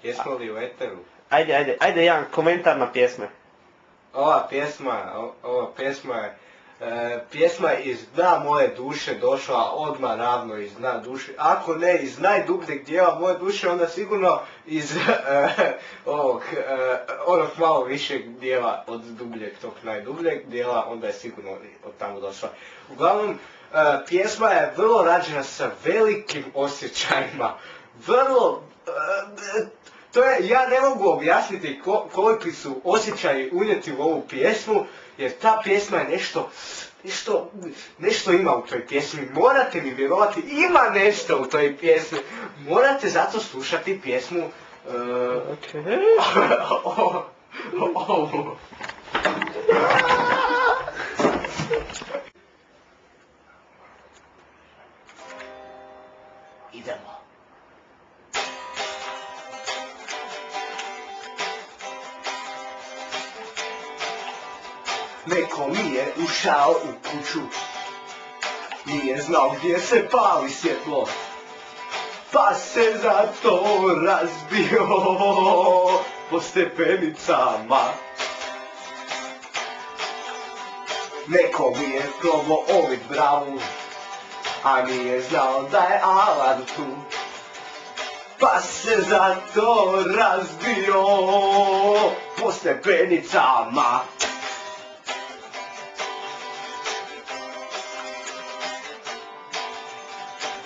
Jesmo li u eteru? Ajde jedan komentar na pjesme. Ova pjesma je pjesma iz dna moje duše došla odmah ravno iz dna duše. Ako ne iz najdubljeg dijela moje duše, onda sigurno iz onog malo višeg dijela od dubljeg tog najdubljeg dijela, onda je sigurno od tamo došla. Uglavnom, pjesma je vrlo rađena sa velikim osjećajima. Ja ne mogu objasniti koliki su osjećaji unijeti u ovu pjesmu, jer ta pjesma je nešto ima u toj pjesmi. Morate mi vjerovati, ima nešto u toj pjesmi. Morate zato slušati pjesmu. Idemo. Neko mi je ušao u kuću, nije znao gdje se pali svjetlo, pa se zato razbio po stepenicama. Neko mi je probao ovit bravu, a nije znao da je alarm tu, pa se zato razbio po stepenicama.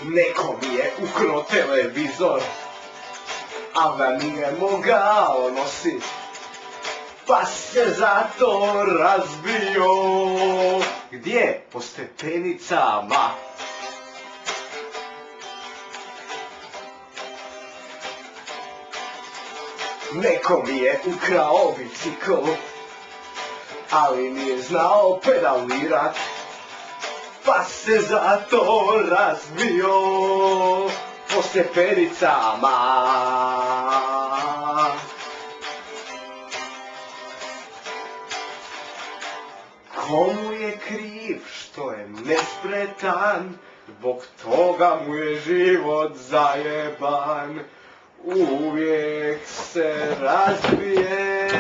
Neko mi je ukrao televizor, a ga nije mogao nosit, pa se zato razbio. Gdje? Po stepenicama. Neko mi je ukrao bicikl, ali nije znao pedalirat, pa se zato razbio po stepenicama. Komu je kriv što je nespretan, zbog toga mu je život zajeban. Uvijek se razbije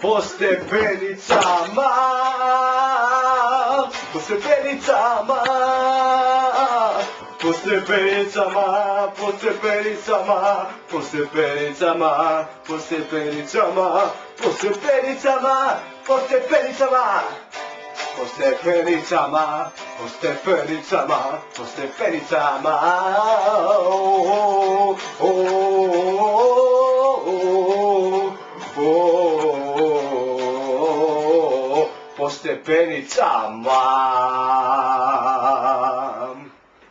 po stepenicama. Po stepenicama, po stepenicama, po stepenicama, po stepenicama, po stepenicama, po stepenicama, po stepenicama, po stepenicama, po stepenicama, po stepenicama, po stepenicama.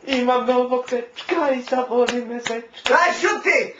Imam novog dečka i zaboli me zečka. Daj, šuti!